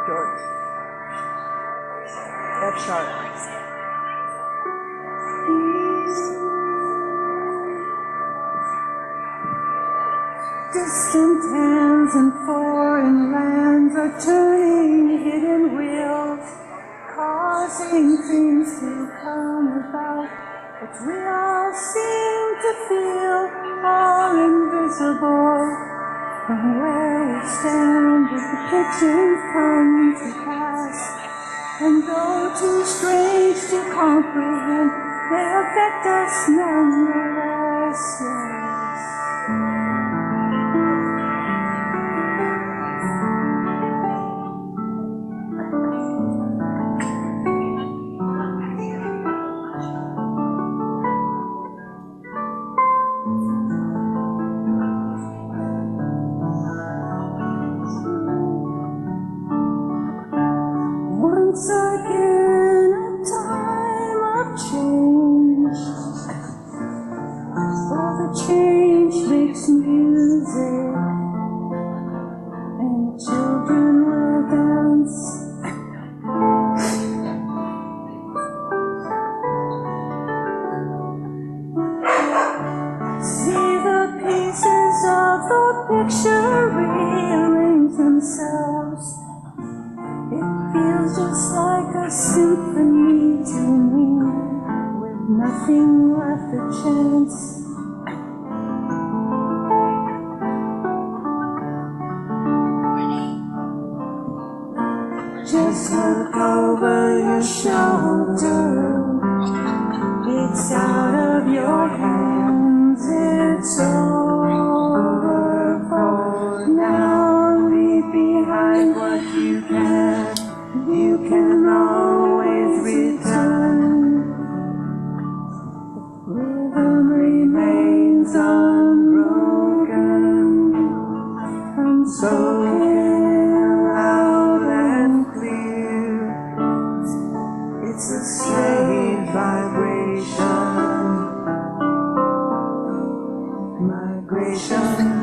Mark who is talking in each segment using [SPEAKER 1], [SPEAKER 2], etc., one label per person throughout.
[SPEAKER 1] George. F sharp.
[SPEAKER 2] Distant hands and foreign lands are turning hidden wheels, causing things to come about that we all seem to feel are invisible. From where we stand as the pictures come to pass, and though too strange to comprehend, they affect us nonetheless. Yes. Once again, a time of change. For the change makes music, and children will dance. See the pieces of the picture rearrange themselves. It feels just like a symphony to me, with nothing left to chance. Just look over your shoulder. It's out of your hands. It's over for now. Leave behind what you can. You can always return. Rhythm remains unbroken, unspoken, loud and clear. It's a strange vibration, migration.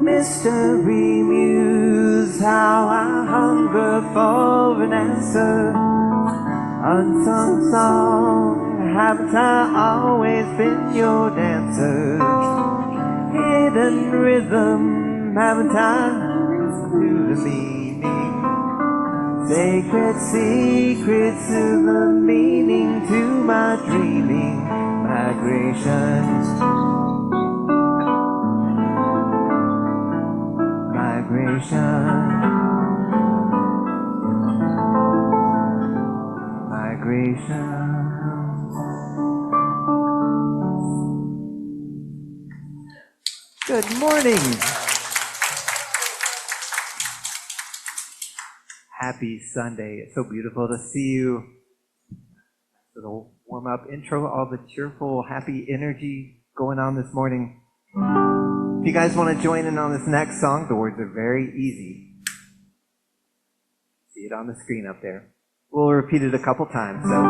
[SPEAKER 2] Mystery muse, how I hunger for an answer. Unsung song, haven't I always been your dancer? Hidden rhythm, haven't I knew the meaning? Sacred secrets to the meaning to my dreaming migrations. Migration. Good morning. Happy Sunday. It's so beautiful to see you. Little warm-up intro, all the cheerful, happy energy going on this morning. If you guys want to join in on this next song, the words are very easy. See it on the screen up there. We'll repeat it a couple times, so.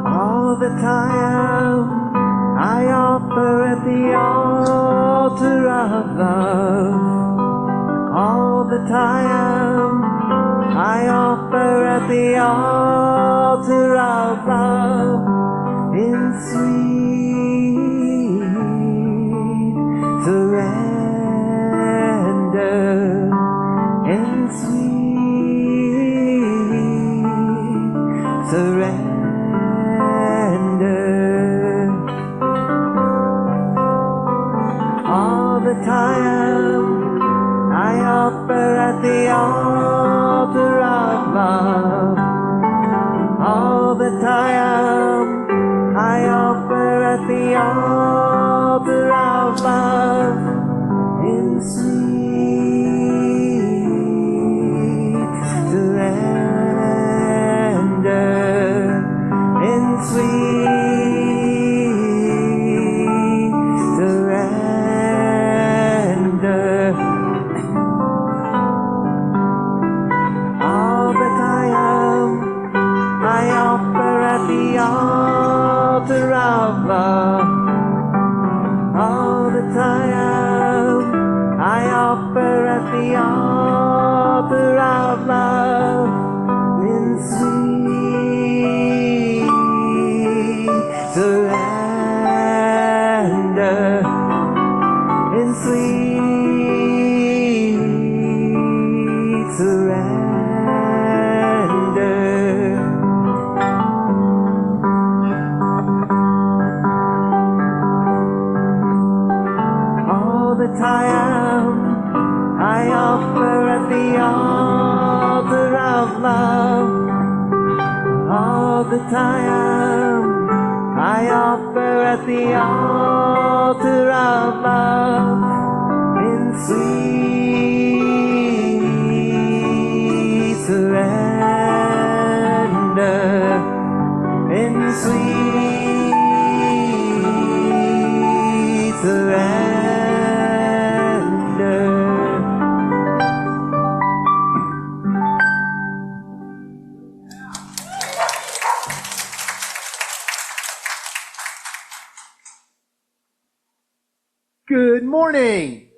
[SPEAKER 2] All the time I offer at the altar of love. All the time I offer at the altar of love in sweet surrender, in sweet surrender. All the time I offer at the altar of love. All the time I
[SPEAKER 1] of love in sweet surrender, in sweet surrender. All that I am, I offer at the altar of love. All that I am, I offer at the altar of love in sweet surrender, in sweet surrender. All that I am, I offer at the altar of love. All that I am, I offer at the altar of love in sweet surrender, in sweet surrender.
[SPEAKER 3] Good morning.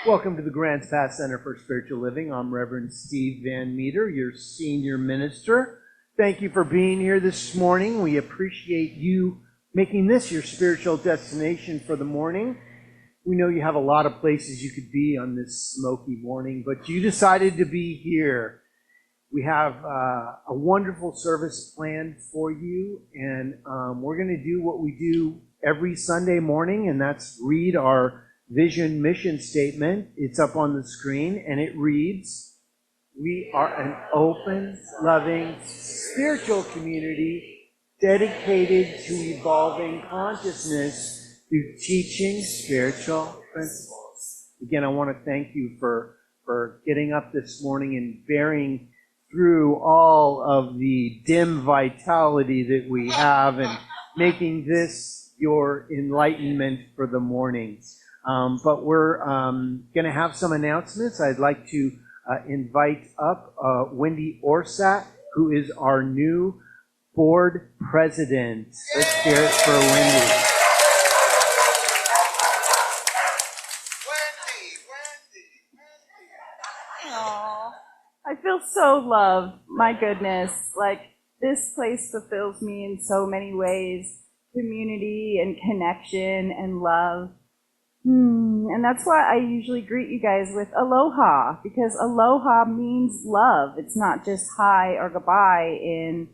[SPEAKER 3] Welcome to the Grants Pass Center for Spiritual Living. I'm Reverend Steve Van Meter, your senior minister. Thank you for being here this morning. We appreciate you making this your spiritual destination for the morning. We know you have a lot of places you could be on this smoky morning, but you decided to be here. We have a wonderful service planned for you, and we're going to do what we do every Sunday morning, and that's read our vision mission statement. It's up on the screen, and it reads, "We are an open, loving, spiritual community dedicated to evolving consciousness through teaching spiritual principles." Again, I want to thank you for getting up this morning and bearing through all of the dim vitality that we have and making this your enlightenment for the morning. But we're going to have some announcements. I'd like to invite up Wendy Orsat, who is our new board president. Let's hear it for Wendy.
[SPEAKER 2] Aww. I feel so loved. My goodness. Like, this place fulfills me in so many ways. Community and connection and love. And that's why I usually greet you guys with aloha, because aloha means love. It's not just hi or goodbye in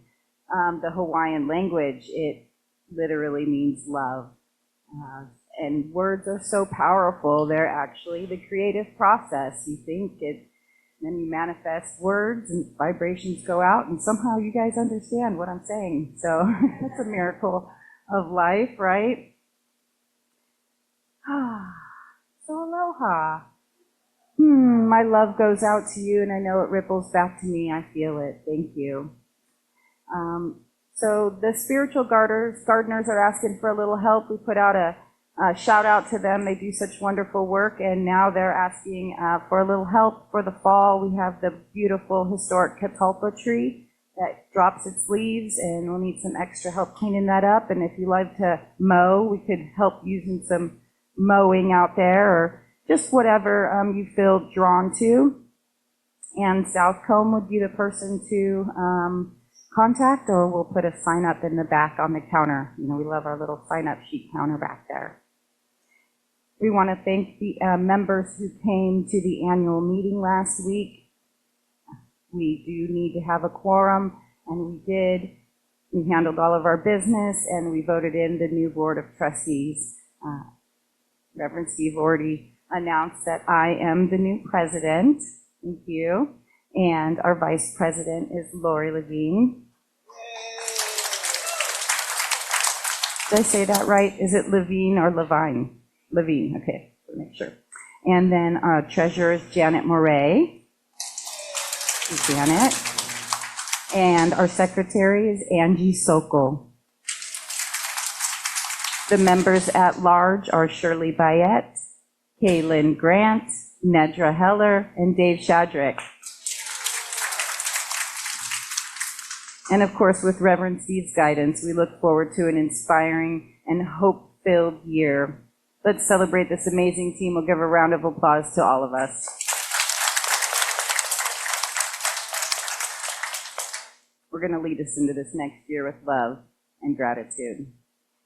[SPEAKER 2] the Hawaiian language. It literally means love. And words are so powerful. They're actually the creative process. You think it, then you manifest words and vibrations go out, and somehow you guys understand what I'm saying. So that's a miracle of life, right? So aloha. My love goes out to you, and I know it ripples back to me. I feel it. Thank you. So the spiritual gardeners are asking for a little help. We put out a shout out to them. They do such wonderful work, and now they're asking for a little help for the fall. We have the beautiful historic catalpa tree that drops its leaves, and we'll need some extra help cleaning that up. And if you like to mow, we could help using some mowing out there, or just whatever you feel drawn to. And South Combe would be the person to contact, or we'll put a sign up in the back on the counter. You know, we love our little sign up sheet counter back there. We want to thank the members who came to the annual meeting last week. We do need to have a quorum, and we did. We handled all of our business, and we voted in the new board of trustees. Reverend Steve already announced that I am the new president. Thank you. And our vice president is Lori Levine. Did I say that right? Is it Levine or Levine? Levine, okay, make sure. And then our treasurer is Janet Moray. Janet. And our secretary is Angie Sokol. The members at large are Shirley Bayette, Kaylin Grant, Nedra Heller, and Dave Shadrack. And of course, with Reverend Steve's guidance, we look forward to an inspiring and hope-filled year. Let's celebrate this amazing team. We'll give a round of applause to all of us. We're going to lead us into this next year with love and gratitude.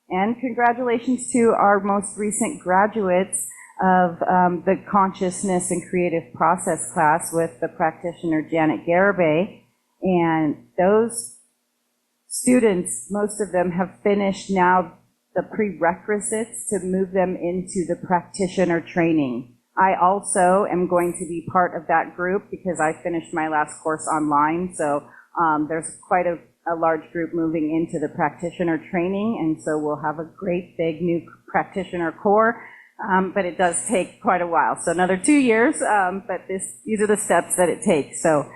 [SPEAKER 2] And congratulations to our most recent graduates of the Consciousness and Creative Process class with the practitioner Janet Garibay. And those students, most of them have finished now the prerequisites to move them into the practitioner training. I also am going to be part of that group because I finished my last course online. So there's quite a large group moving into the practitioner training. And so we'll have a great big new practitioner core. But it does take quite a while. So another 2 years, but these are the steps that it takes. So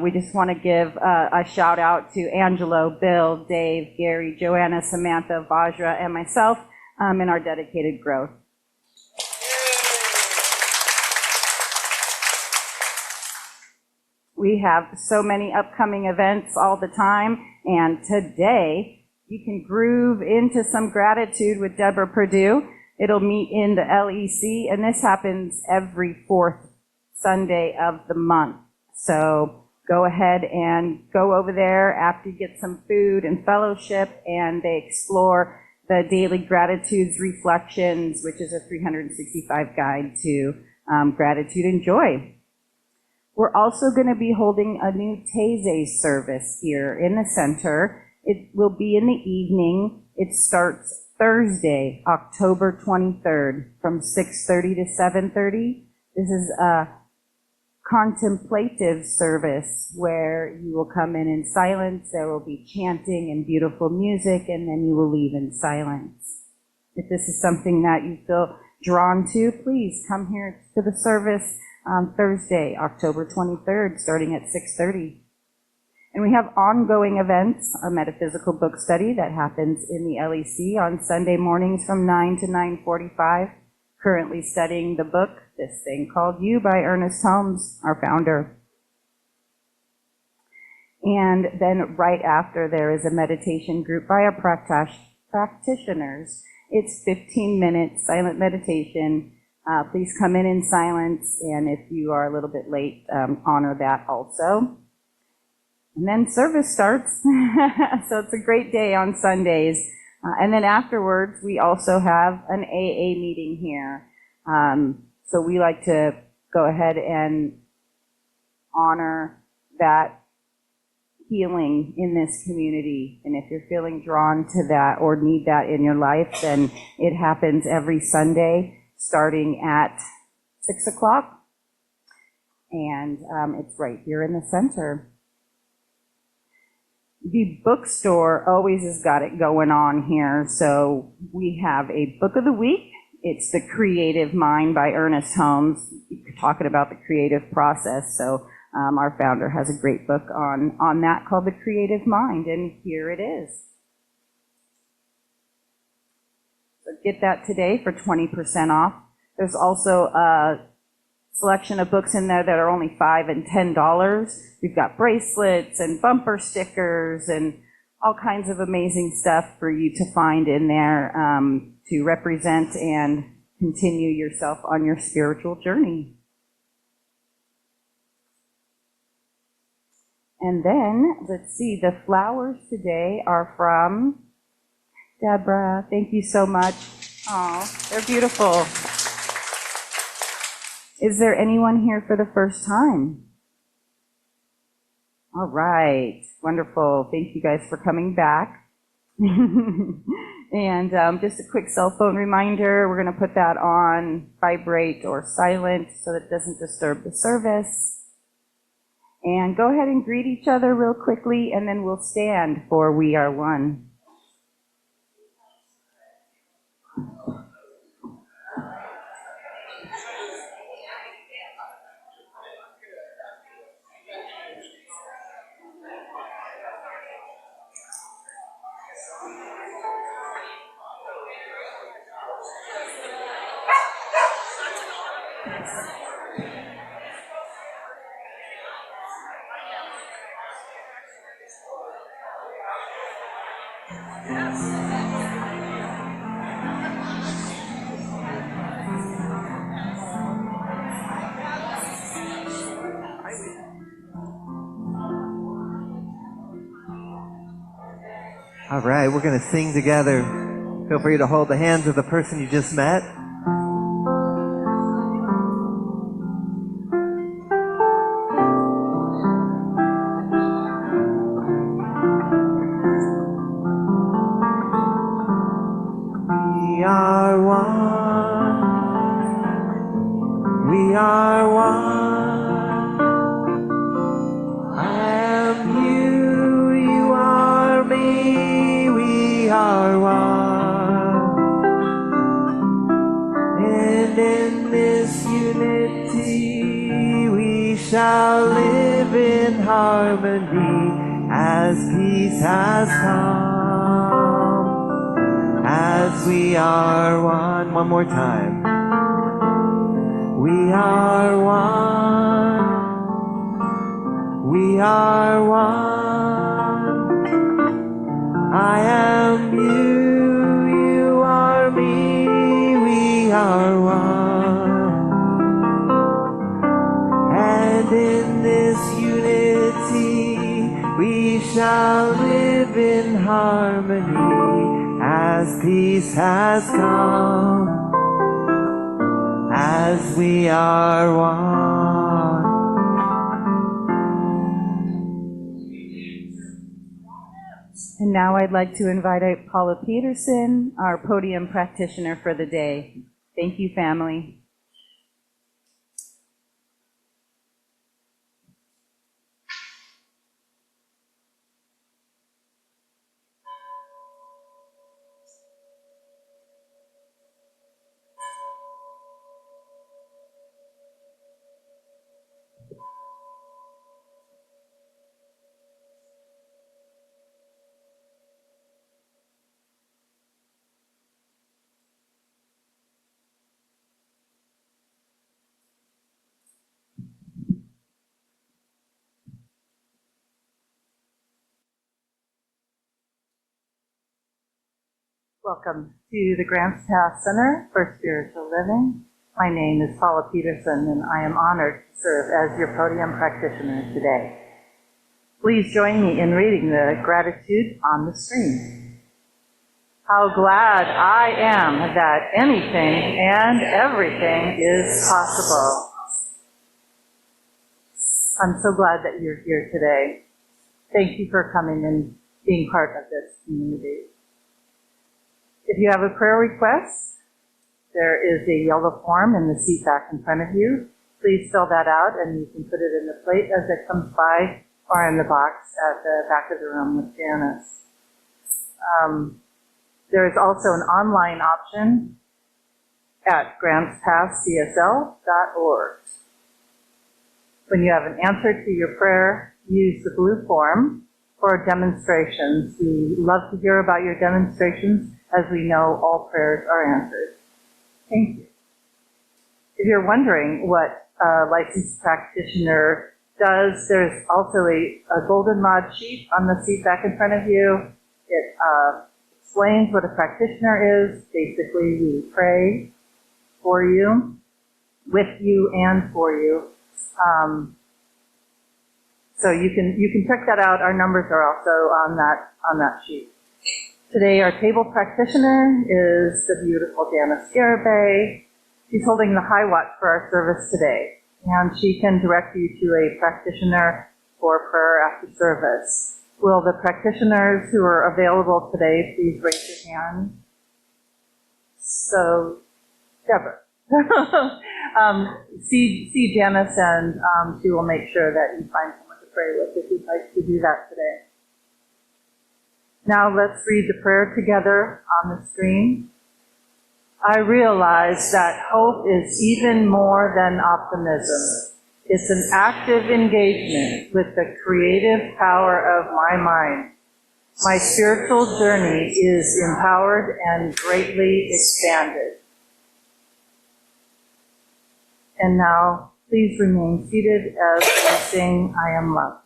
[SPEAKER 2] we just want to give a shout out to Angelo, Bill, Dave, Gary, Joanna, Samantha, Vajra, and myself in our dedicated growth. We have so many upcoming events all the time, and today you can groove into some gratitude with Deborah Perdue. It'll meet in the LEC, and this happens every fourth Sunday of the month. So go ahead and go over there after you get some food and fellowship, and they explore the daily gratitudes reflections, which is a 365 guide to gratitude and joy. We're also going to be holding a new Taizé service here in the center. It will be in the evening. It starts Thursday, October 23rd, from 6:30 to 7:30. This is a contemplative service where you will come in silence. There will be chanting and beautiful music, and then you will leave in silence. If this is something that you feel drawn to, please come here to the service on Thursday, October 23rd, starting at 6:30. And we have ongoing events, a metaphysical book study that happens in the LEC on Sunday mornings from 9 to 9:45. Currently studying the book, This Thing Called You by Ernest Holmes, our founder. And then right after, there is a meditation group by our practitioners. It's 15 minutes silent meditation. Please come in silence, and if you are a little bit late, honor that also. And then service starts, so it's a great day on Sundays. And then afterwards, we also have an AA meeting here. So we like to go ahead and honor that healing in this community. And if you're feeling drawn to that or need that in your life, then it happens every Sunday starting at 6 o'clock. And it's right here in the center. The bookstore always has got it going on here. So we have a book of the week. It's The Creative Mind by Ernest Holmes, talking about the creative process. So our founder has a great book on that called The Creative Mind, and here it is. So get that today for 20% off. There's also a selection of books in there that are only $5 and $10. We've got bracelets and bumper stickers and all kinds of amazing stuff for you to find in there to represent and continue yourself on your spiritual journey. And then, let's see, the flowers today are from Deborah. Thank you so much. Oh, they're beautiful. Is there anyone here for the first time? All right, wonderful. Thank you guys for coming back. And just a quick cell phone reminder, we're going to put that on vibrate or silent so that it doesn't disturb the service. And go ahead and greet each other real quickly, and then we'll stand for We Are One.
[SPEAKER 1] All right, we're going to sing together. Feel free to hold the hands of the person you just met. We are one. We are one. I am you, you are me. We are one. And in this unity we shall live in harmony as peace has come. As we are one. One more time. We are one. We are one. I am you, you are me. We are one. And in this unity we shall live in harmony as peace has come. As we are one.
[SPEAKER 2] And now I'd like to invite out Paula Peterson, our podium practitioner for the day. Thank you, family. Welcome to the Grants Pass Center for Spiritual Living. My name is Paula Peterson, and I am honored to serve as your podium practitioner today. Please join me in reading the gratitude on the screen. How glad I am that anything and everything is possible. I'm so glad that you're here today. Thank you for coming and being part of this community. If you have a prayer request, there is a yellow form in the seat back in front of you. Please fill that out and you can put it in the plate as it comes by or in the box at the back of the room with Janice. There is also an online option at grantspasscsl.org. When you have an answer to your prayer, use the blue form for demonstrations. We love to hear about your demonstrations, as we know all prayers are answered. Thank you. If you're wondering what a licensed practitioner does, there's also a goldenrod sheet on the seat back in front of you. It explains what a practitioner is. Basically, we pray for you, with you, and for you. So you can check that out. Our numbers are also on that sheet. Today, our table practitioner is the beautiful Janice Garibay. She's holding the high watch for our service today, and she can direct you to a practitioner for prayer after service. Will the practitioners who are available today please raise your hand? So, Deborah. See Janice, and she will make sure that you find someone to pray with if you'd like to do that today. Now let's read the prayer together on the screen. I realize that hope is even more than optimism. It's an active engagement with the creative power of my mind. My spiritual journey is empowered and greatly expanded. And now, please remain seated as we sing, I Am Loved.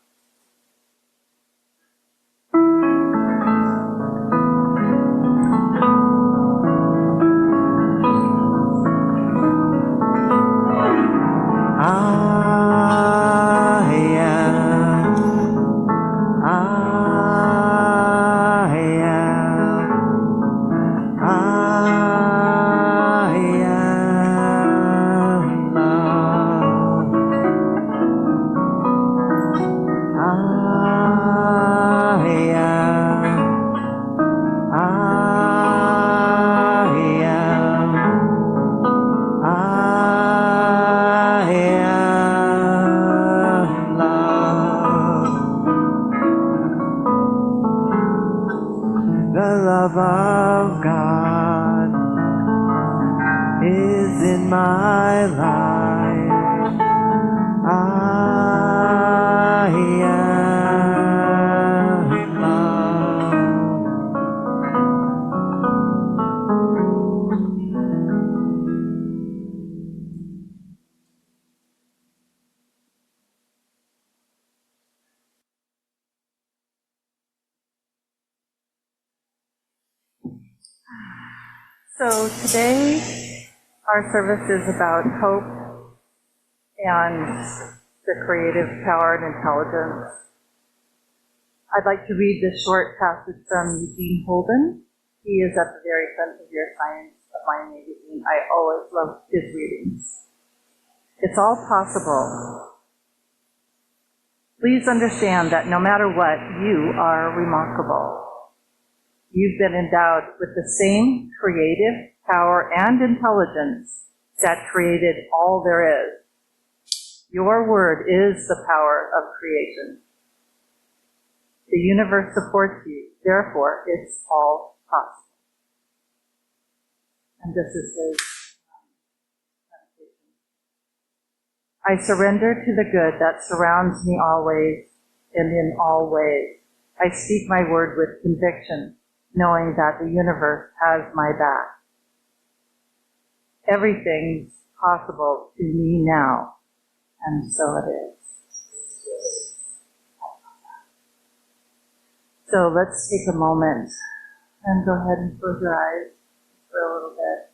[SPEAKER 2] So today, our service is about hope and the creative power and intelligence. I'd like to read this short passage from Eugene Holden. He is at the very front of your Science of Mind magazine. I always love his readings. It's all possible. Please understand that no matter what, you are remarkable. You've been endowed with the same creative power and intelligence that created all there is. Your word is the power of creation. The universe supports you, therefore it's all possible. And this is his meditation. I surrender to the good that surrounds me always and in all ways. I speak my word with conviction, knowing that the universe has my back. Everything's possible to me now, and so it is. So let's take a moment and go ahead and close your eyes for a little bit.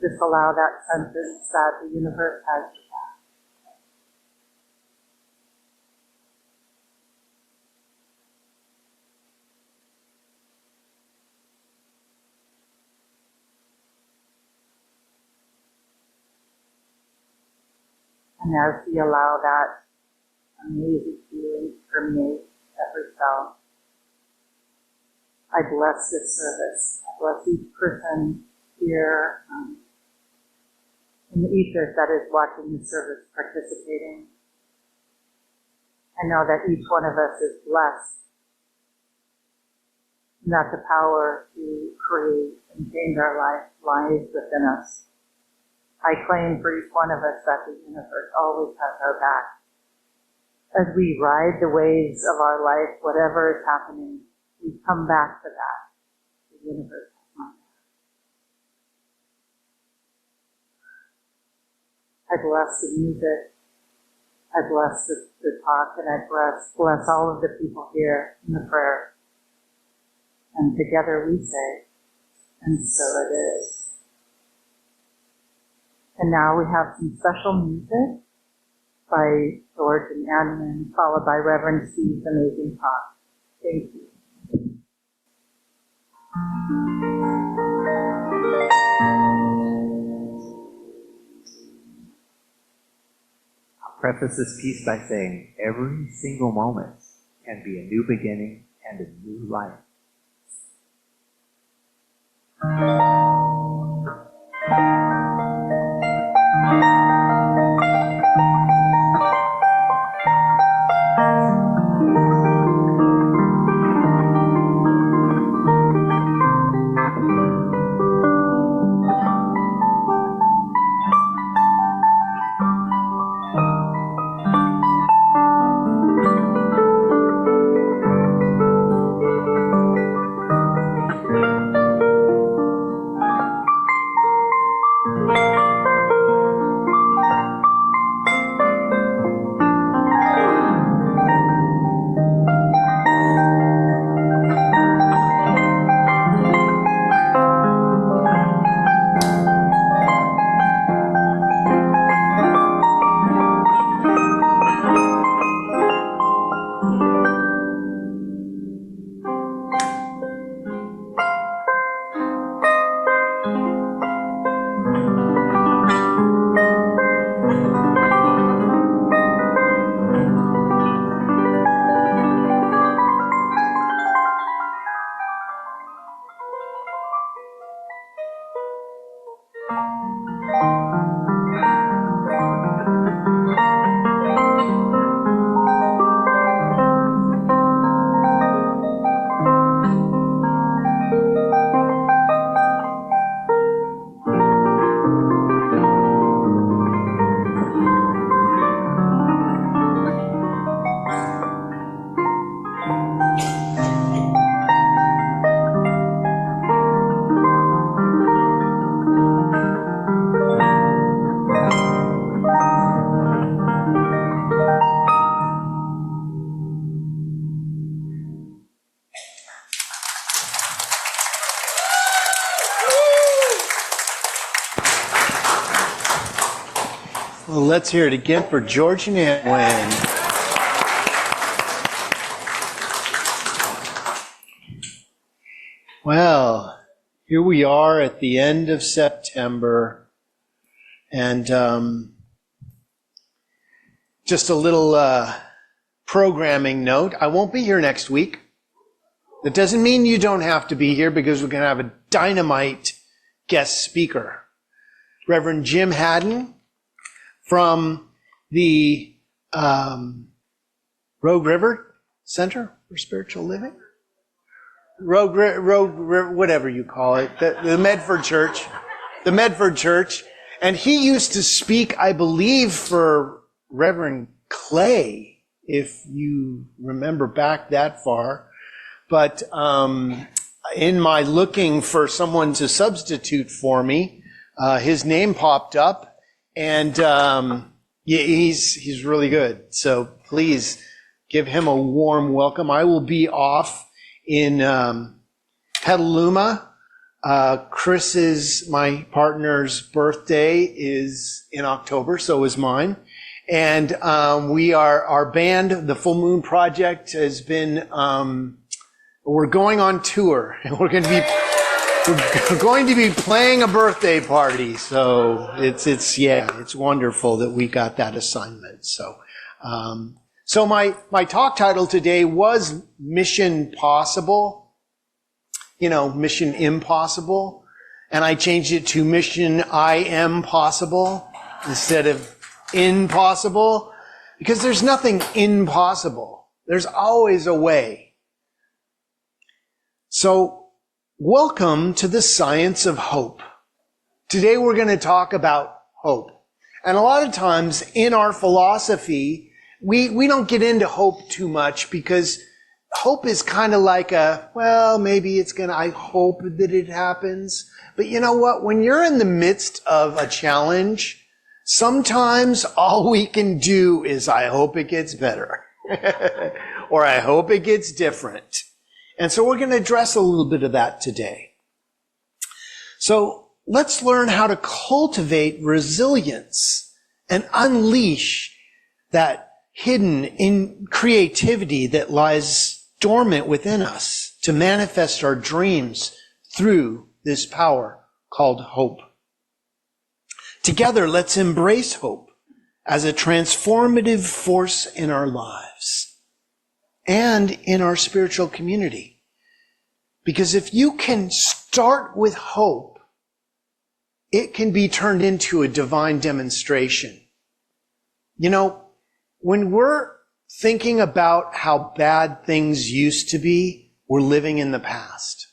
[SPEAKER 2] Just allow that sentence that the universe has your back. And as we allow that amazing feeling to permeate every cell, I bless this service. I bless each person here in the ethers that is watching the service, participating. I know that each one of us is blessed, and that the power to create and change our life lies within us. I claim for each one of us that the universe always has our back. As we ride the waves of our life, whatever is happening, we come back to that. The universe has my back. I bless the music. I bless the talk, and I bless all of the people here in the prayer. And together we say, and so it is. And now we have some special music by George and Anman, followed by Reverend Steve's amazing talk. Thank you.
[SPEAKER 1] I'll preface this piece by saying every single moment can be a new beginning and a new life.
[SPEAKER 3] Well, let's hear it again for George and Anwen. Well, here we are at the end of September, and just a little programming note. I won't be here next week. That doesn't mean you don't have to be here, because we're going to have a dynamite guest speaker. Reverend Jim Haddon from the Rogue River Center for Spiritual Living? Rogue River, whatever you call it, the Medford Church. The Medford Church. And he used to speak, I believe, for Reverend Clay, if you remember back that far. But in my looking for someone to substitute for me, his name popped up, and he's really good. So please give him a warm welcome. I will be off in Petaluma. Chris's, my partner's, birthday is in October, so is mine. And our band, the Full Moon Project, has been, we're going on tour, and we're going to be playing a birthday party. So it's wonderful that we got that assignment. So my talk title today was Mission Possible, Mission Impossible, and I changed it to Mission I Am Possible instead of Impossible, because there's nothing impossible. There's always a way. So, welcome to the Science of Hope. Today we're going to talk about hope. And a lot of times in our philosophy, we don't get into hope too much, because hope is kind of like maybe I hope that it happens. But you know what? When you're in the midst of a challenge, sometimes all we can do is, I hope it gets better. Or I hope it gets different. And so we're going to address a little bit of that today. So let's learn how to cultivate resilience and unleash that hidden in creativity that lies dormant within us to manifest our dreams through this power called hope. Together, let's embrace hope as a transformative force in our lives and in our spiritual community. Because if you can start with hope, it can be turned into a divine demonstration. When we're thinking about how bad things used to be, we're living in the past.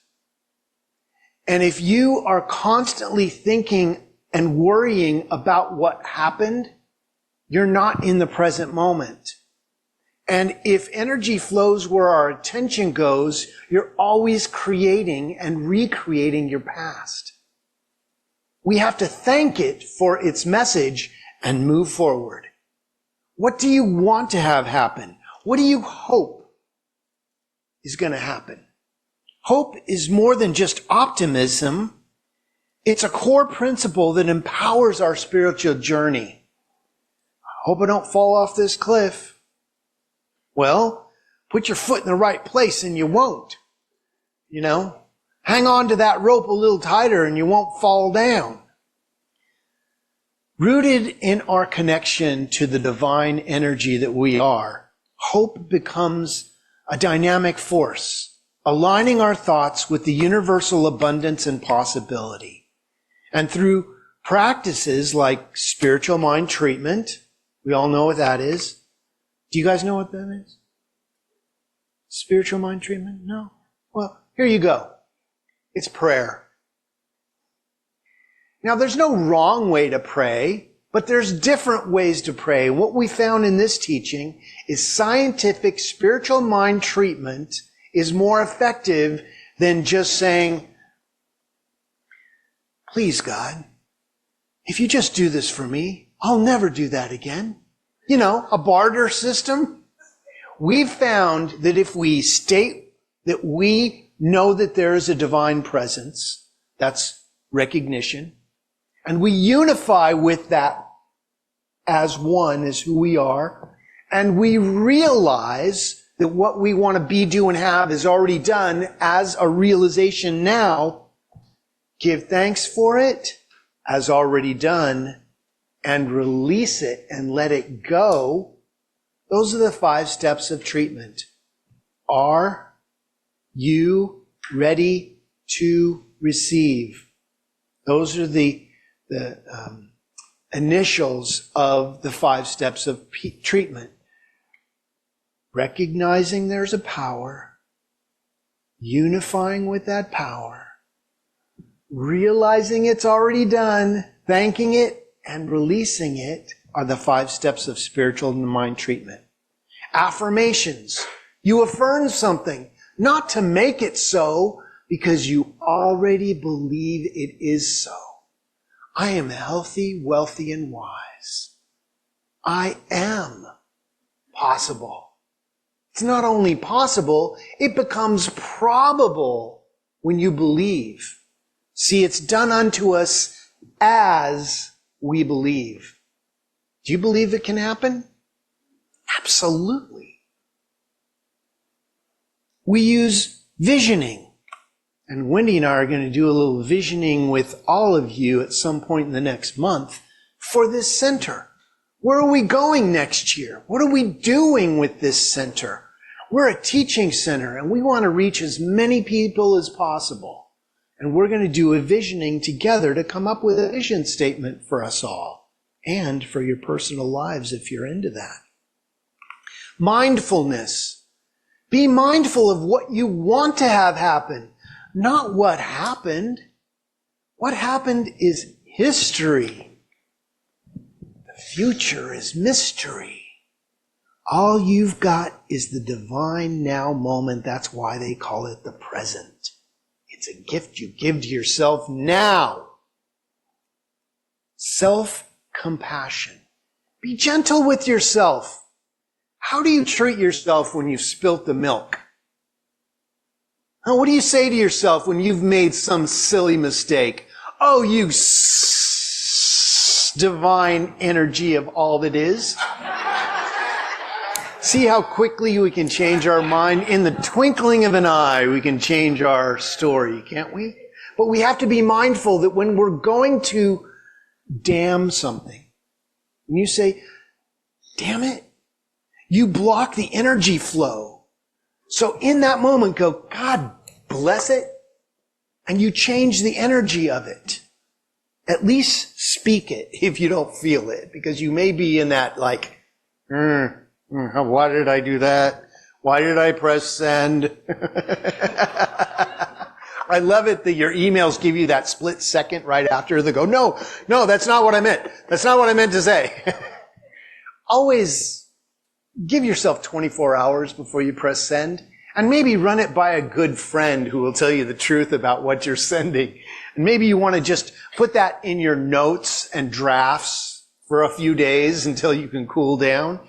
[SPEAKER 3] And if you are constantly thinking and worrying about what happened, you're not in the present moment. And if energy flows where our attention goes, you're always creating and recreating your past. We have to thank it for its message and move forward. What do you want to have happen? What do you hope is going to happen? Hope is more than just optimism. It's a core principle that empowers our spiritual journey. I hope I don't fall off this cliff. Well, put your foot in the right place and you won't. Hang on to that rope a little tighter and you won't fall down. Rooted in our connection to the divine energy that we are, hope becomes a dynamic force, aligning our thoughts with the universal abundance and possibility. And through practices like spiritual mind treatment, we all know what that is. Do you guys know what that is? Spiritual mind treatment? No? Well, here you go. It's prayer. Now, there's no wrong way to pray, but there's different ways to pray. What we found in this teaching is scientific spiritual mind treatment is more effective than just saying, please, God, if you just do this for me, I'll never do that again. A barter system. We've found that if we state that we know that there is a divine presence, that's recognition, and we unify with that
[SPEAKER 4] as one, as who we are, and we realize that what we want to be, do, and have is already done as a realization now, give thanks for it as already done, and release it and let it go. Those are the 5 steps of treatment. Are you ready to receive? Those are the initials of the 5 steps of treatment. Recognizing there's a power, unifying with that power, realizing it's already done, thanking it, and releasing it are the 5 steps of spiritual mind treatment. Affirmations. You affirm something, not to make it so, because you already believe it is so. I am healthy, wealthy, and wise. I am possible. It's not only possible, it becomes probable when you believe. See, it's done unto us as we believe. Do you believe it can happen? Absolutely. We use visioning. And Wendy and I are going to do a little visioning with all of you at some point in the next month for this center. Where are we going next year? What are we doing with this center? We're a teaching center and we want to reach as many people as possible. And we're going to do a visioning together to come up with a vision statement for us all and for your personal lives if you're into that. Mindfulness. Be mindful of what you want to have happen, not what happened. What happened is history. The future is mystery. All you've got is the divine now moment. That's why they call it the present. It's a gift you give to yourself now. Self-compassion. Be gentle with yourself. How do you treat yourself when you've spilt the milk? What do you say to yourself when you've made some silly mistake? Oh, you divine energy of all that is. See how quickly we can change our mind? In the twinkling of an eye, we can change our story, can't we? But we have to be mindful that when we're going to damn something, when you say, damn it, you block the energy flow. So in that moment, go, God bless it, and you change the energy of it. At least speak it if you don't feel it, because you may be in that like, why did I do that? Why did I press send? I love it that your emails give you that split second right after they go, no, that's not what I meant. That's not what I meant to say. Always give yourself 24 hours before you press send, and maybe run it by a good friend who will tell you the truth about what you're sending. And maybe you want to just put that in your notes and drafts for a few days until you can cool down.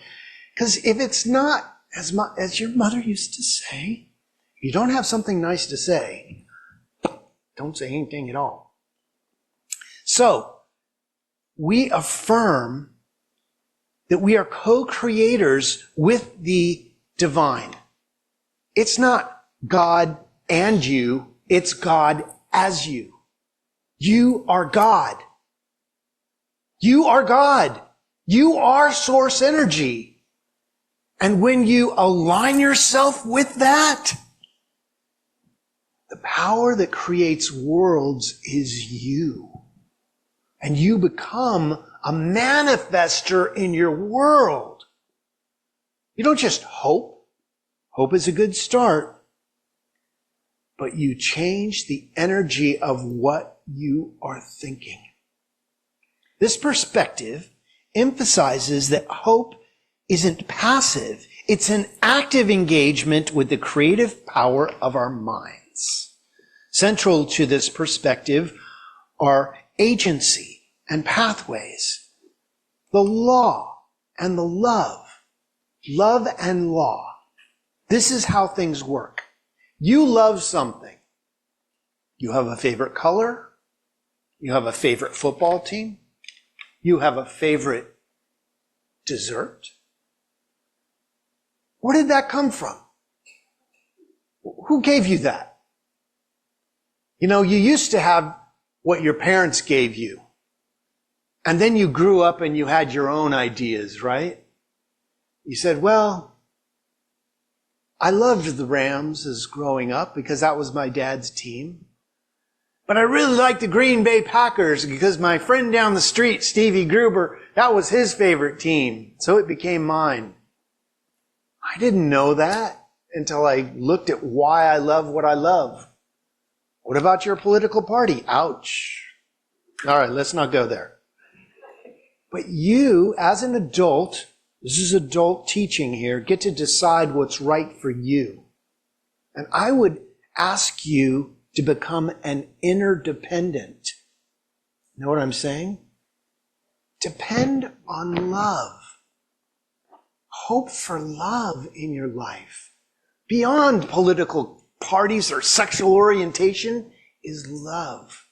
[SPEAKER 4] Because if it's not, as your mother used to say, if you don't have something nice to say, don't say anything at all. So, we affirm that we are co-creators with the divine. It's not God and you, it's God as you. You are God. You are God. You are source energy. And when you align yourself with that, the power that creates worlds is you. And you become a manifester in your world. You don't just hope. Hope is a good start. But you change the energy of what you are thinking. This perspective emphasizes that hope isn't passive. It's an active engagement with the creative power of our minds. Central to this perspective are agency and pathways, the law and the love, love and law. This is how things work. You love something. You have a favorite color. You have a favorite football team. You have a favorite dessert? Where did that come from? Who gave you that? You know, you used to have what your parents gave you. And then you grew up and you had your own ideas, right? You said, well, I loved the Rams as growing up because that was my dad's team. But I really liked the Green Bay Packers because my friend down the street, Stevie Gruber, that was his favorite team. So it became mine. I didn't know that until I looked at why I love what I love. What about your political party? Ouch. All right, let's not go there. But you, as an adult, this is adult teaching here, get to decide what's right for you. And I would ask you to become an interdependent. Know what I'm saying? Depend on love. Hope for love in your life. Beyond political parties or sexual orientation is love.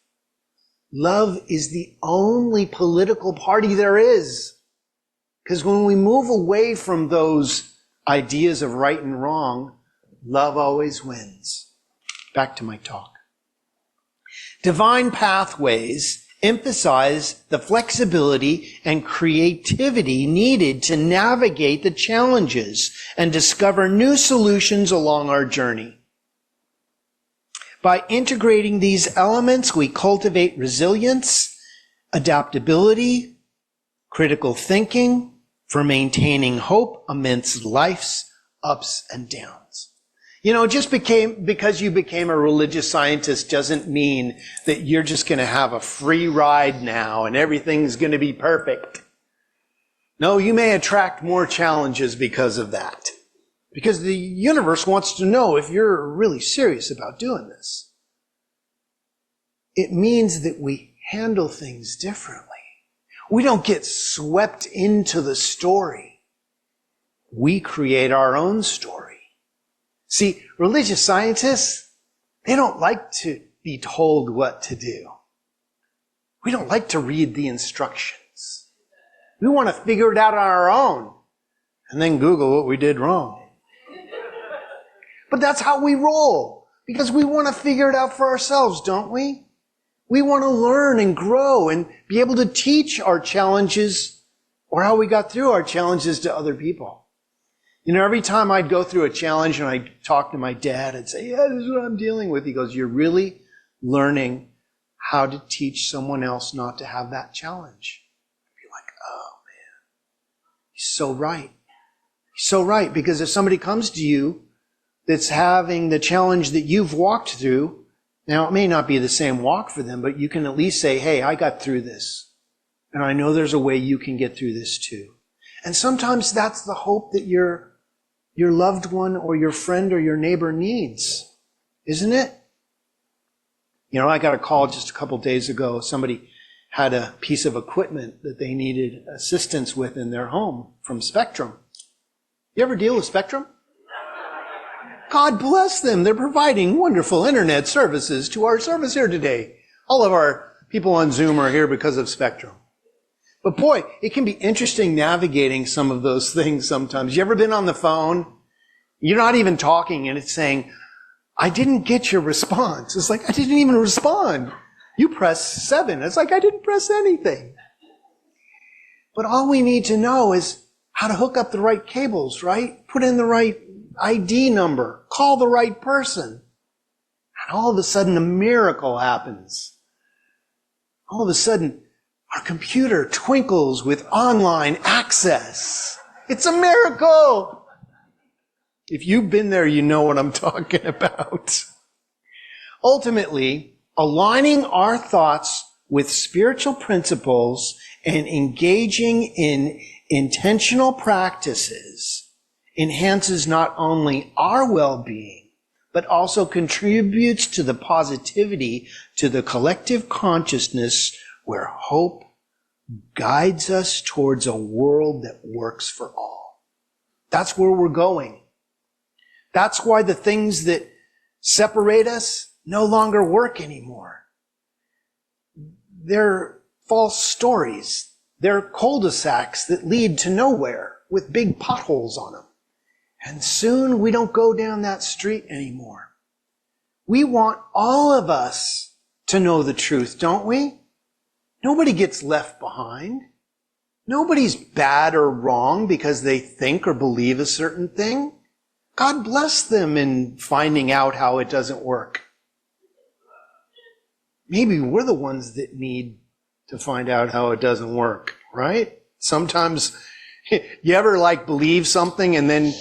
[SPEAKER 4] Love is the only political party there is. Because when we move away from those ideas of right and wrong, love always wins. Back to my talk. Divine pathways emphasize the flexibility and creativity needed to navigate the challenges and discover new solutions along our journey. By integrating these elements, we cultivate resilience, adaptability, critical thinking for maintaining hope amidst life's ups and downs. You know, because you became a religious scientist doesn't mean that you're just going to have a free ride now and everything's going to be perfect. No, you may attract more challenges because of that. Because the universe wants to know if you're really serious about doing this. It means that we handle things differently. We don't get swept into the story. We create our own story. See, religious scientists, they don't like to be told what to do. We don't like to read the instructions. We want to figure it out on our own and then Google what we did wrong. But that's how we roll, because we want to figure it out for ourselves, don't we? We want to learn and grow and be able to teach our challenges or how we got through our challenges to other people. You know, every time I'd go through a challenge and I'd talk to my dad, I'd say, yeah, this is what I'm dealing with. He goes, you're really learning how to teach someone else not to have that challenge. I'd be like, oh man, he's so right. He's so right, because if somebody comes to you that's having the challenge that you've walked through, now it may not be the same walk for them, but you can at least say, hey, I got through this. And I know there's a way you can get through this too. And sometimes that's the hope that your loved one or your friend or your neighbor needs, isn't it? You know, I got a call just a couple days ago. Somebody had a piece of equipment that they needed assistance with in their home from Spectrum. You ever deal with Spectrum? God bless them. They're providing wonderful internet services to our service here today. All of our people on Zoom are here because of Spectrum. But boy, it can be interesting navigating some of those things sometimes. You ever been on the phone? You're not even talking and it's saying, I didn't get your response. It's like, I didn't even respond. You pressed 7. It's like, I didn't press anything. But all we need to know is how to hook up the right cables, right? Put in the right ID number. Call the right person. And all of a sudden, a miracle happens. All of a sudden, our computer twinkles with online access. It's a miracle. If you've been there, you know what I'm talking about. Ultimately, aligning our thoughts with spiritual principles and engaging in intentional practices enhances not only our well-being, but also contributes to the positivity to the collective consciousness where hope guides us towards a world that works for all. That's where we're going. That's why the things that separate us no longer work anymore. They're false stories They're cul-de-sacs that lead to nowhere with big potholes on them. And soon we don't go down that street anymore. We want all of us to know the truth, don't we? Nobody gets left behind. Nobody's bad or wrong because they think or believe a certain thing. God bless them in finding out how it doesn't work. Maybe we're the ones that need to find out how it doesn't work, right? Sometimes you ever believe something and then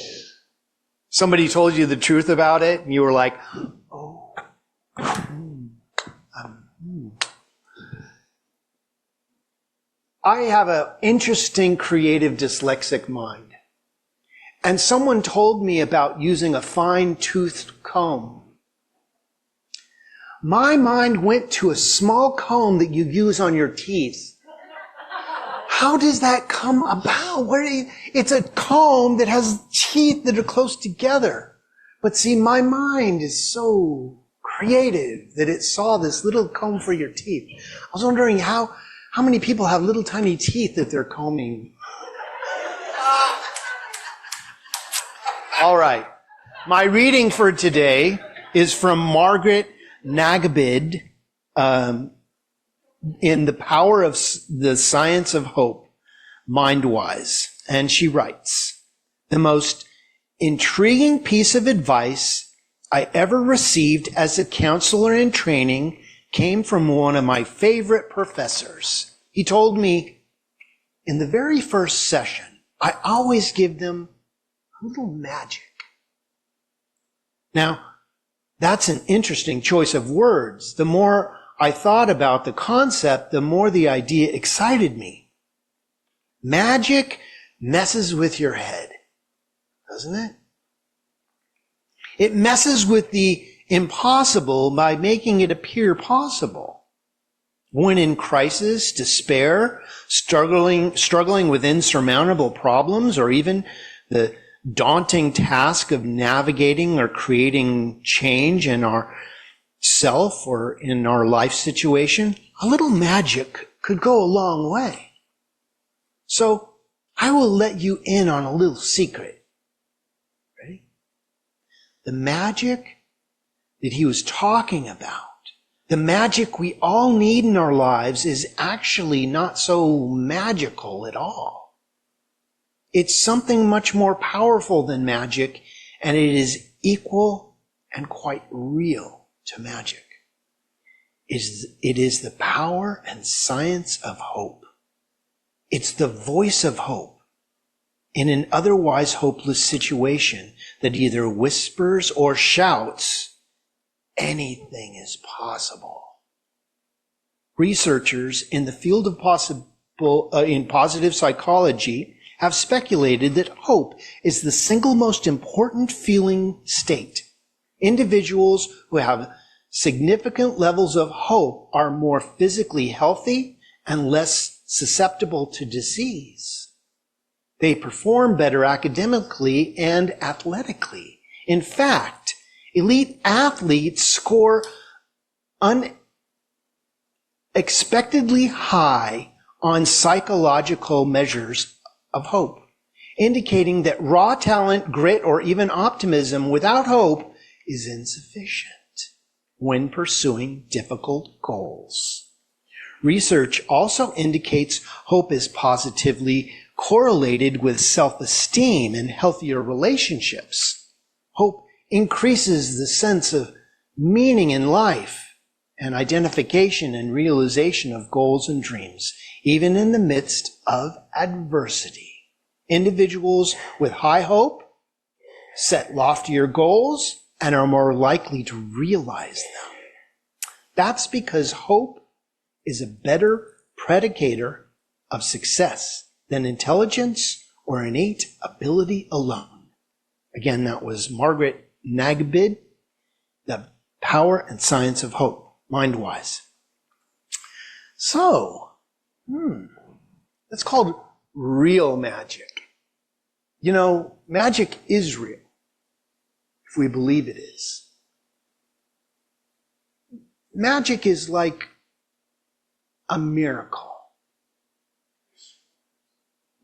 [SPEAKER 4] somebody told you the truth about it and you were like, oh, I have an interesting creative dyslexic mind. And someone told me about using a fine-toothed comb. My mind went to a small comb that you use on your teeth. How does that come about? It's a comb that has teeth that are close together. But see, my mind is so creative that it saw this little comb for your teeth. I was wondering how many people have little tiny teeth that they're combing. All right. My reading for today is from Margaret Nagabid in The Power of the Science of Hope, Mindwise. And she writes, "The most intriguing piece of advice I ever received as a counselor in training came from one of my favorite professors. He told me in the very first session, I always give them a little magic." Now, that's an interesting choice of words. The more I thought about the concept, the more the idea excited me. Magic messes with your head, doesn't it? It messes with the impossible by making it appear possible. When in crisis, despair, struggling with insurmountable problems, or even the daunting task of navigating or creating change in our self or in our life situation, a little magic could go a long way. So I will let you in on a little secret. Ready? The magic that he was talking about, the magic we all need in our lives, is actually not so magical at all. It's something much more powerful than magic, and it is equal and quite real to magic. It is the power and science of hope. It's the voice of hope in an otherwise hopeless situation that either whispers or shouts, anything is possible. Researchers in the field of in positive psychology have speculated that hope is the single most important feeling state. Individuals who have significant levels of hope are more physically healthy and less susceptible to disease. They perform better academically and athletically. In fact, elite athletes score unexpectedly high on psychological measures of hope, indicating that raw talent, grit, or even optimism without hope is insufficient when pursuing difficult goals. Research also indicates hope is positively correlated with self-esteem and healthier relationships. Hope increases the sense of meaning in life and identification and realization of goals and dreams, even in the midst of adversity. Individuals with high hope set loftier goals and are more likely to realize them. That's because hope is a better predicator of success than intelligence or innate ability alone. Again, that was Margaret Nagabid, The Power and Science of Hope, Mindwise. So, that's called real magic. You know, magic is real, if we believe it is. Magic is like a miracle.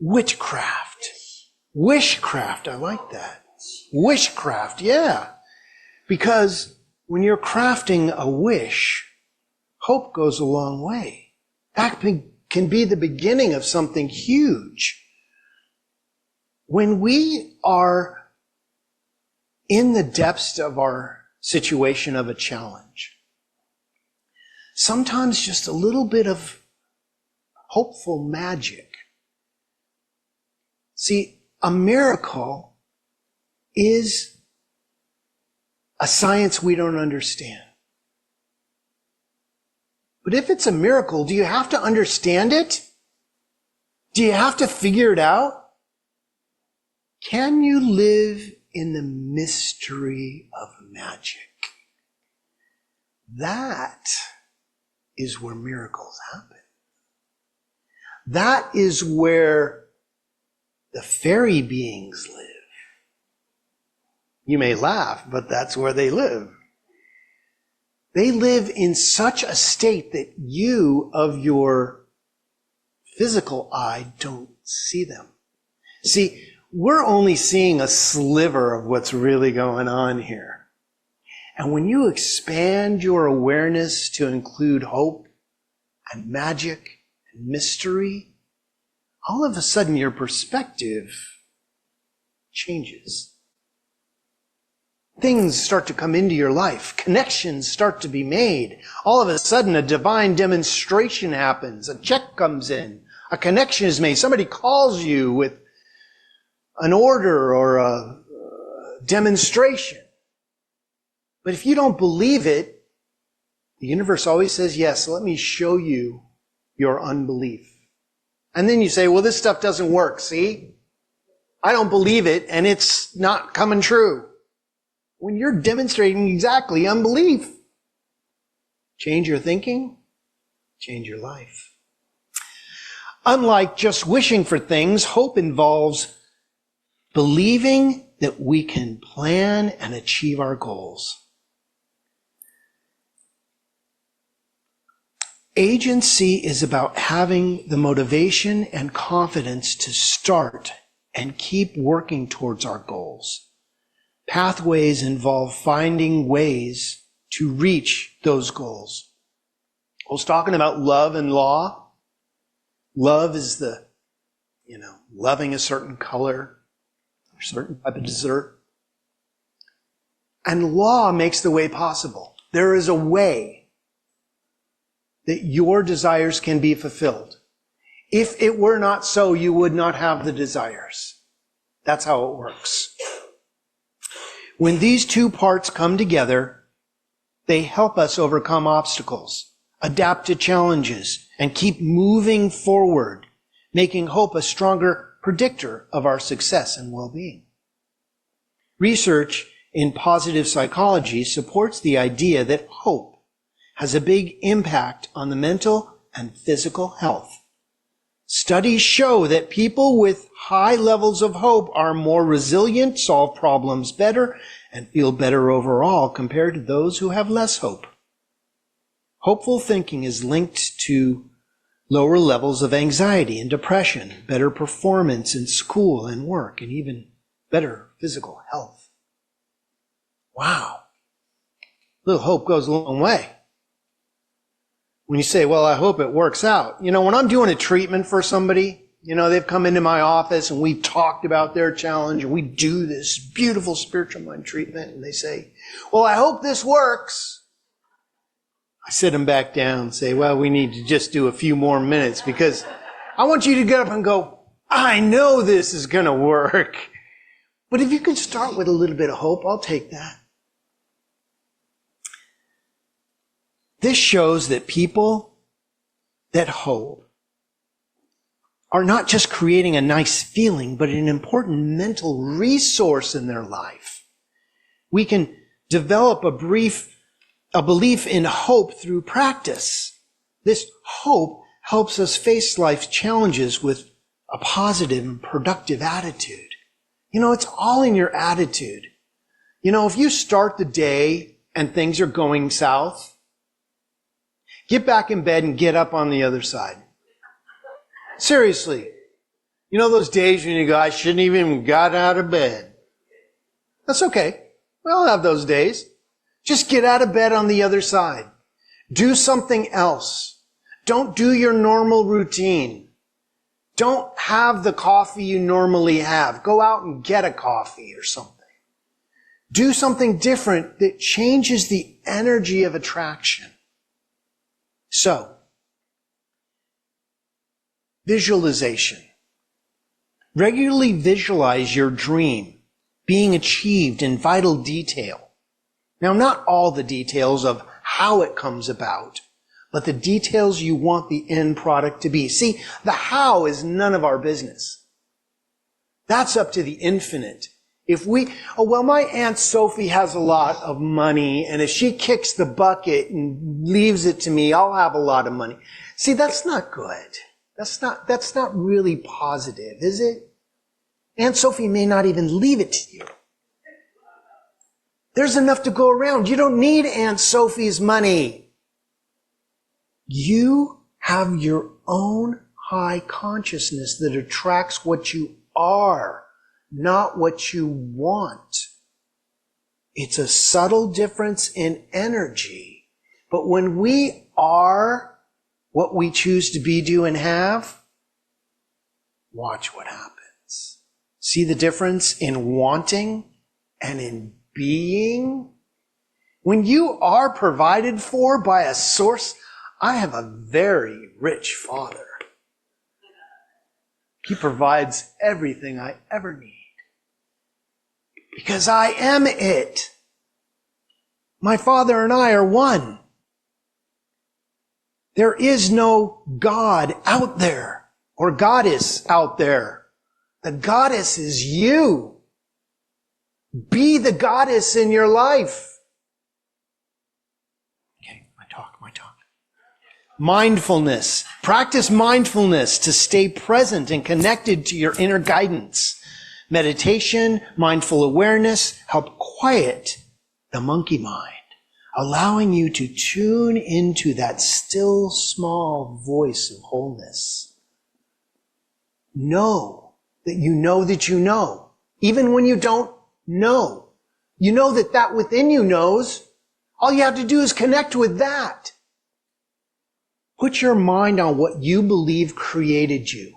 [SPEAKER 4] witchcraft. Wishcraft, I like that. Wishcraft, yeah. Because when you're crafting a wish, hope goes a long way. That can be the beginning of something huge. When we are in the depths of our situation of a challenge, sometimes just a little bit of hopeful magic. See, a miracle is a science we don't understand. But if it's a miracle, do you have to understand it? Do you have to figure it out? Can you live in the mystery of magic? That is where miracles happen. That is where the fairy beings live. You may laugh, but that's where they live. They live in such a state that you, of your physical eye, don't see them. See, we're only seeing a sliver of what's really going on here. And when you expand your awareness to include hope and magic and mystery, all of a sudden your perspective changes. Things start to come into your life. Connections start to be made. All of a sudden a divine demonstration happens. A check comes in. A connection is made. Somebody calls you with an order or a demonstration. But if you don't believe it, the universe always says, yes, let me show you your unbelief. And then you say, well, this stuff doesn't work, see? I don't believe it, and it's not coming true. When you're demonstrating exactly unbelief, change your thinking, change your life. Unlike just wishing for things, hope involves believing that we can plan and achieve our goals. Agency is about having the motivation and confidence to start and keep working towards our goals. Pathways involve finding ways to reach those goals. I was talking about love and law. Love is loving a certain color, a certain type of dessert. And law makes the way possible. There is a way that your desires can be fulfilled. If it were not so, you would not have the desires. That's how it works. When these two parts come together, they help us overcome obstacles, adapt to challenges, and keep moving forward, making hope a stronger predictor of our success and well-being. Research in positive psychology supports the idea that hope has a big impact on the mental and physical health. Studies show that people with high levels of hope are more resilient, solve problems better, and feel better overall compared to those who have less hope. Hopeful thinking is linked to lower levels of anxiety and depression, better performance in school and work, and even better physical health. Wow. A little hope goes a long way. When you say, well, I hope it works out. When I'm doing a treatment for somebody, they've come into my office and we've talked about their challenge and we do this beautiful spiritual mind treatment and they say, well, I hope this works. I sit them back down and say, well, we need to just do a few more minutes because I want you to get up and go, I know this is going to work. But if you can start with a little bit of hope, I'll take that. This shows that people that hope are not just creating a nice feeling, but an important mental resource in their life. We can develop a belief in hope through practice. This hope helps us face life's challenges with a positive and productive attitude. It's all in your attitude. If you start the day and things are going south, get back in bed and get up on the other side. Seriously. You know those days when you go, I shouldn't even got out of bed. That's okay. We all have those days. Just get out of bed on the other side. Do something else. Don't do your normal routine. Don't have the coffee you normally have. Go out and get a coffee or something. Do something different that changes the energy of attraction. So, visualization. Regularly visualize your dream being achieved in vital detail. Now, not all the details of how it comes about, but the details you want the end product to be. See, the how is none of our business. That's up to the infinite. If my Aunt Sophie has a lot of money, and if she kicks the bucket and leaves it to me, I'll have a lot of money. See, that's not good. That's not really positive, is it? Aunt Sophie may not even leave it to you. There's enough to go around. You don't need Aunt Sophie's money. You have your own high consciousness that attracts what you are, not what you want. It's a subtle difference in energy. But when we are what we choose to be, do, and have, watch what happens. See the difference in wanting and in being? When you are provided for by a source, I have a very rich Father. He provides everything I ever need. Because I am it. My Father and I are one. There is no God out there or goddess out there. The goddess is you. Be the goddess in your life. Okay, my talk. Mindfulness. Practice mindfulness to stay present and connected to your inner guidance. Meditation, mindful awareness help quiet the monkey mind, allowing you to tune into that still small voice of wholeness. Know that you know that you know, even when you don't know. You know that within you knows. All you have to do is connect with that. Put your mind on what you believe created you,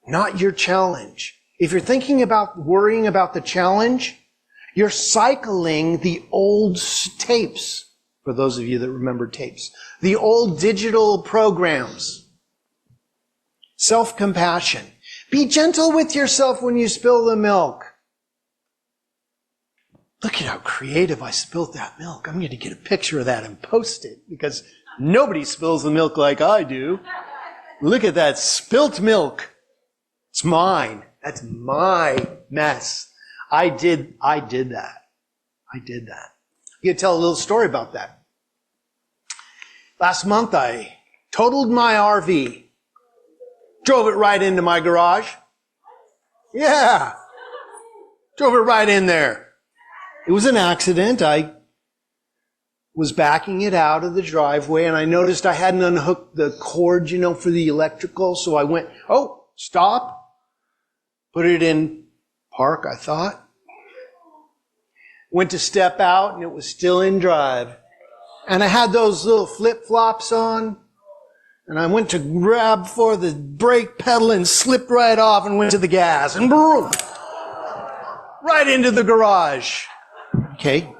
[SPEAKER 4] not your challenge. If you're thinking about worrying about the challenge, you're cycling the old tapes, for those of you that remember tapes, the old digital programs. Self-compassion. Be gentle with yourself when you spill the milk. Look at how creative I spilled that milk. I'm going to get a picture of that and post it because nobody spills the milk like I do. Look at that spilt milk. It's mine. That's my mess. I did that. I'm going to tell a little story about that. Last month I totaled my RV. Drove it right into my garage. Yeah. Drove it right in there. It was an accident. I was backing it out of the driveway and I noticed I hadn't unhooked the cord, for the electrical. So I went, stop. Put it in park, I thought. Went to step out and it was still in drive. And I had those little flip-flops on. And I went to grab for the brake pedal and slipped right off and went to the gas. And boom! Right into the garage. Okay.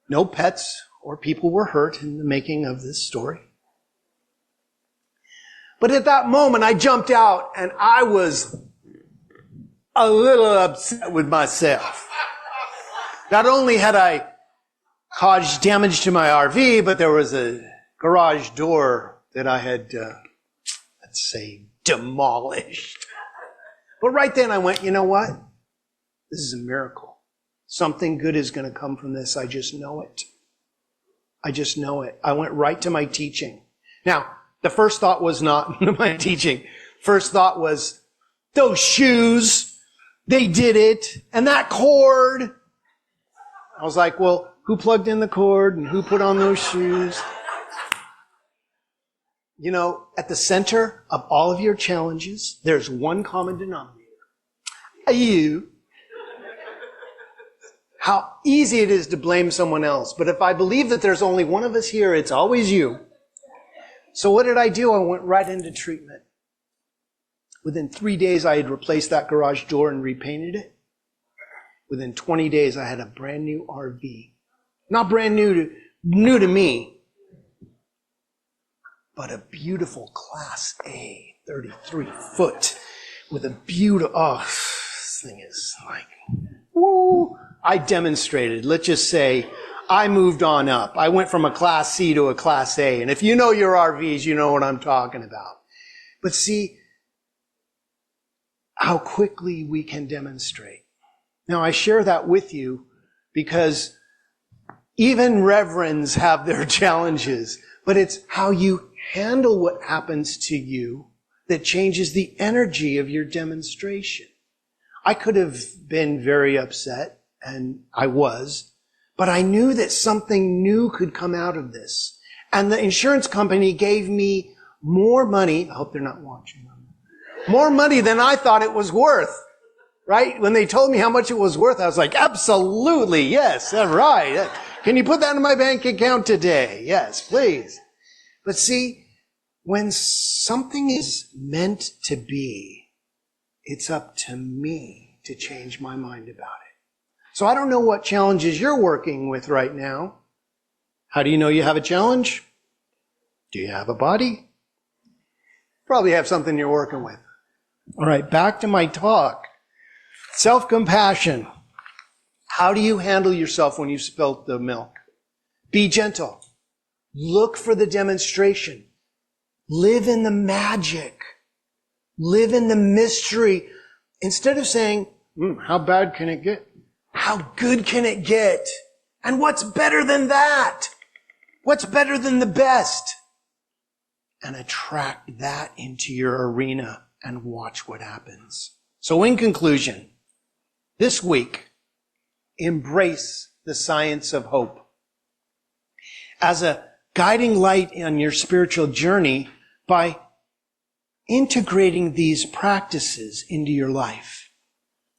[SPEAKER 4] No pets or people were hurt in the making of this story. But at that moment, I jumped out and I was a little upset with myself. Not only had I caused damage to my RV, but there was a garage door that I had, let's say, demolished. But right then I went, you know what? This is a miracle. Something good is going to come from this. I just know it. I went right to my teaching. Now, the first thought was not my teaching. First thought was, those shoes, they did it. And that cord. I was like, well, who plugged in the cord and who put on those shoes? You know, at the center of all of your challenges, there's one common denominator. You. How easy it is to blame someone else. But if I believe that there's only one of us here, it's always you. So what did I do? I went right into treatment. Within 3 days, I had replaced that garage door and repainted it. Within 20 days, I had a brand new RV. Not brand new to me, but a beautiful Class A, 33 foot, with a beautiful, this thing is like, woo! I demonstrated. Let's just say I moved on up. I went from a Class C to a Class A. And if you know your RVs, you know what I'm talking about. But see how quickly we can demonstrate. Now, I share that with you because even reverends have their challenges, but it's how you handle what happens to you that changes the energy of your demonstration. I could have been very upset, and I was, but I knew that something new could come out of this. And the insurance company gave me more money. I hope they're not watching. More money than I thought it was worth. Right? When they told me how much it was worth, I was like, absolutely, yes, that's right. Can you put that in my bank account today? Yes, please. But see, when something is meant to be, it's up to me to change my mind about it. So I don't know what challenges you're working with right now. How do you know you have a challenge? Do you have a body? Probably have something you're working with. All right, back to my talk. Self-compassion. How do you handle yourself when you spilt the milk? Be gentle. Look for the demonstration. Live in the magic. Live in the mystery. Instead of saying, how bad can it get? How good can it get? And what's better than that? What's better than the best? And attract that into your arena and watch what happens. So in conclusion, this week, embrace the science of hope. As a guiding light on your spiritual journey by integrating these practices into your life.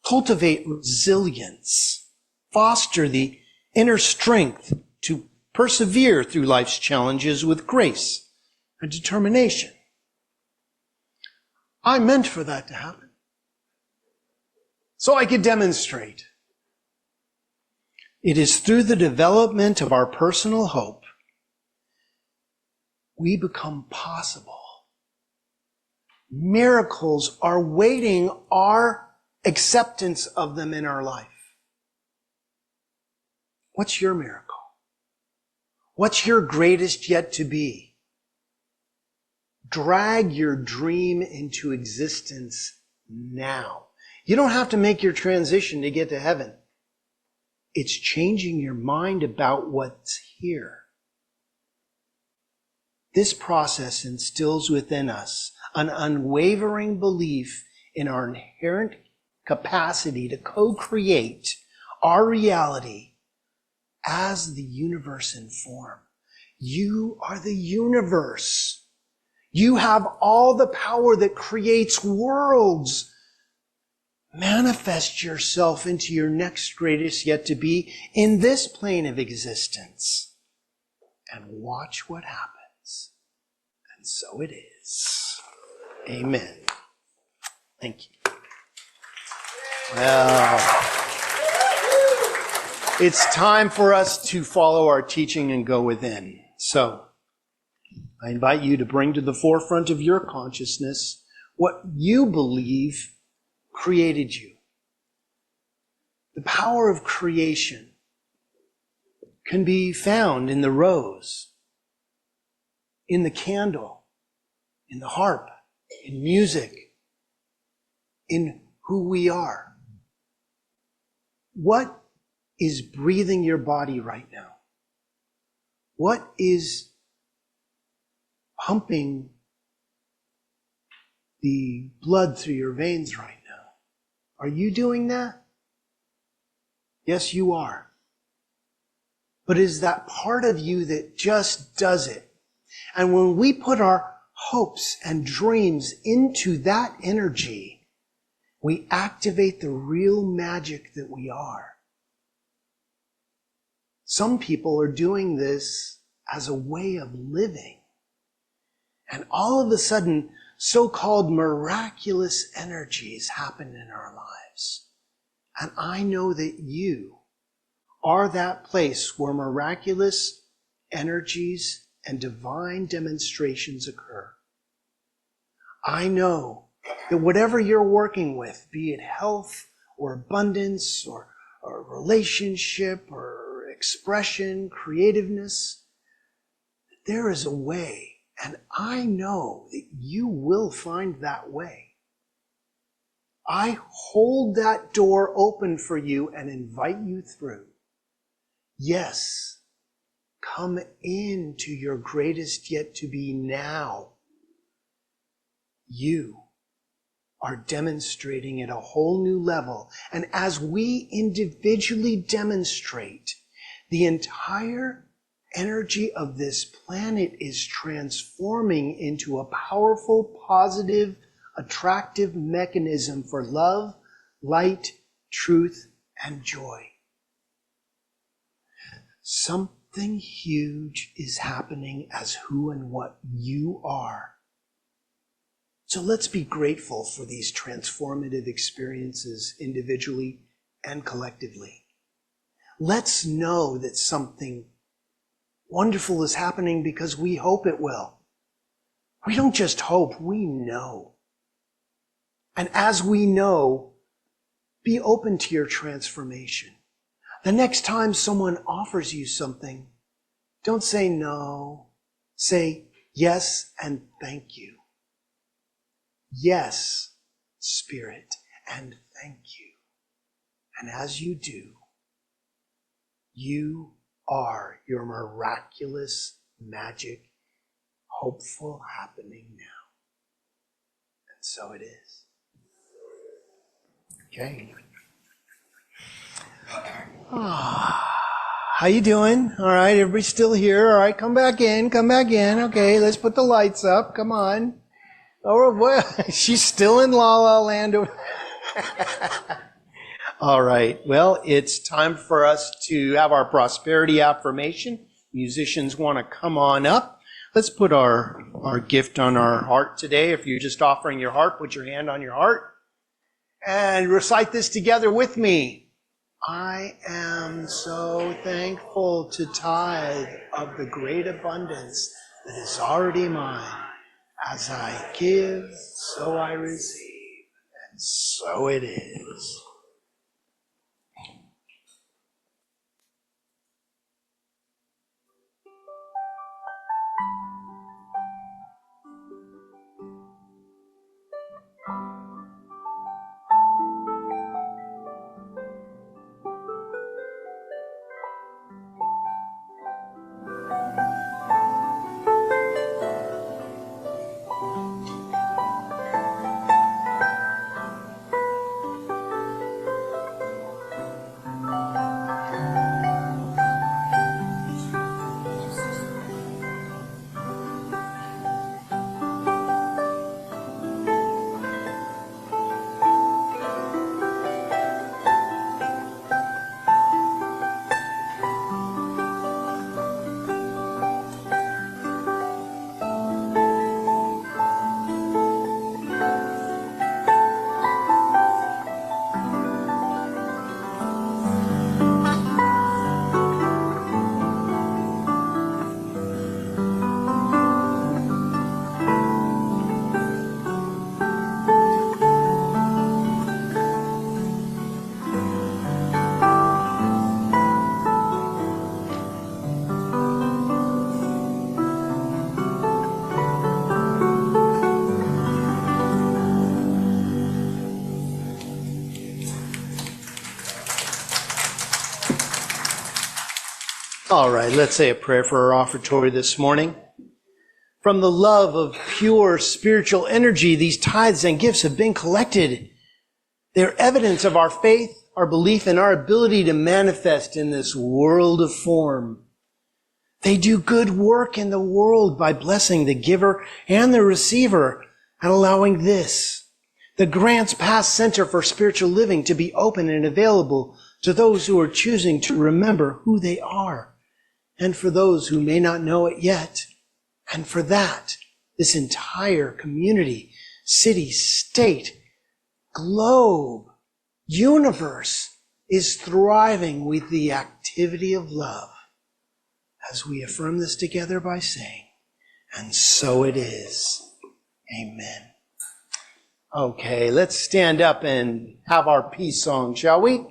[SPEAKER 4] Cultivate resilience. Foster the inner strength to persevere through life's challenges with grace and determination. I meant for that to happen, so I could demonstrate. It is through the development of our personal hope we become possible. Miracles are waiting our acceptance of them in our life. What's your miracle? What's your greatest yet to be? Drag your dream into existence now. You don't have to make your transition to get to heaven. It's changing your mind about what's here. This process instills within us an unwavering belief in our inherent capacity to co-create our reality as the universe in form. You are the universe. You have all the power that creates worlds. Manifest yourself into your next greatest yet to be in this plane of existence. And watch what happens. And so it is. Amen. Thank you. Well, it's time for us to follow our teaching and go within. So, I invite you to bring to the forefront of your consciousness what you believe created you. The power of creation can be found in the rose, in the candle, in the harp, in music, in who we are. What is breathing your body right now? What is pumping the blood through your veins right now? Are you doing that? Yes, you are. But is that part of you that just does it? And when we put our hopes and dreams into that energy, we activate the real magic that we are. Some people are doing this as a way of living. And all of a sudden, so-called miraculous energies happen in our lives. And I know that you are that place where miraculous energies and divine demonstrations occur. I know that whatever you're working with, be it health or abundance or relationship or expression, creativeness, there is a way, and I know that you will find that way. I hold that door open for you and invite you through. Yes, come into your greatest yet to be now. You are demonstrating at a whole new level. And as we individually demonstrate, the entire energy of this planet is transforming into a powerful, positive, attractive mechanism for love, light, truth, and joy. Something huge is happening as who and what you are. So let's be grateful for these transformative experiences individually and collectively. Let's know that something wonderful is happening because we hope it will. We don't just hope, we know. And as we know, be open to your transformation. The next time someone offers you something, don't say no. Say yes and thank you. Yes, Spirit, and thank you. And as you do, you are your miraculous magic, hopeful happening now. And so it is. Okay. How you doing? All right, everybody's still here. All right, come back in. Okay, let's put the lights up. Come on. Oh, well, she's still in La La Land. All right. Well, it's time for us to have our prosperity affirmation. Musicians want to come on up. Let's put our gift on our heart today. If you're just offering your heart, put your hand on your heart and recite this together with me. I am so thankful to tithe of the great abundance that is already mine. As I give, so I receive, and so it is. All right, let's say a prayer for our offertory this morning. From the love of pure spiritual energy, these tithes and gifts have been collected. They're evidence of our faith, our belief, and our ability to manifest in this world of form. They do good work in the world by blessing the giver and the receiver and allowing the Grants Pass Center for Spiritual Living, to be open and available to those who are choosing to remember who they are, and for those who may not know it yet. And for that, this entire community, city, state, globe, universe is thriving with the activity of love, as we affirm this together by saying, and so it is. Amen. Okay, let's stand up and have our peace song, shall we?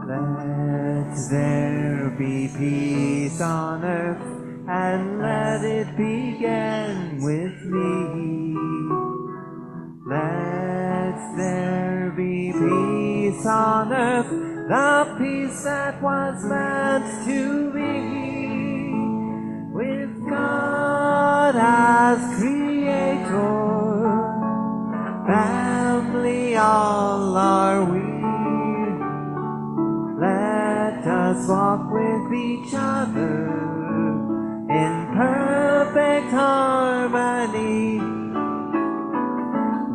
[SPEAKER 1] Let there be peace on earth, and let it begin with me. Let there be peace on earth, the peace that was meant to be. With God as creator, family all are we. Let us walk with each other in perfect harmony.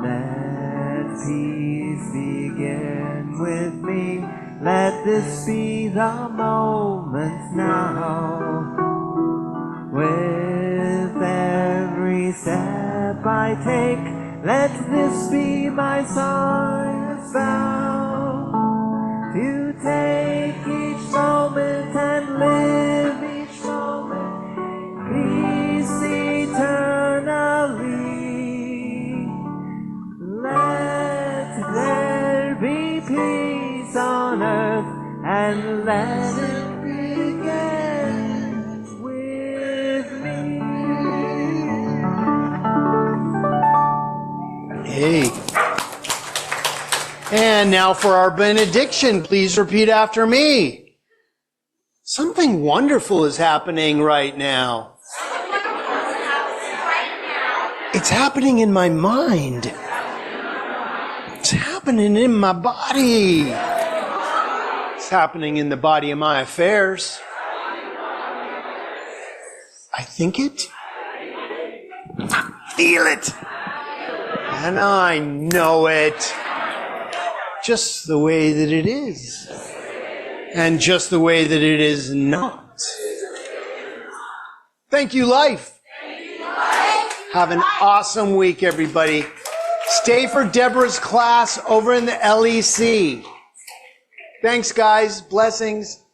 [SPEAKER 1] Let peace begin with me. Let this be the moment now. With every step I take, let this be my silent vow. To take each moment and live each moment, peace eternally. Let there be peace on earth, and let it begin with me.
[SPEAKER 4] Hey. And now for our benediction, please repeat after me. Something wonderful is happening right now. It's happening in my mind. It's happening in my body. It's happening in the body of my affairs. I think it. I feel it. And I know it. Just the way that it is. And just the way that it is not. Thank you, life. Have an awesome week, everybody. Stay for Deborah's class over in the LEC. Thanks, guys. Blessings.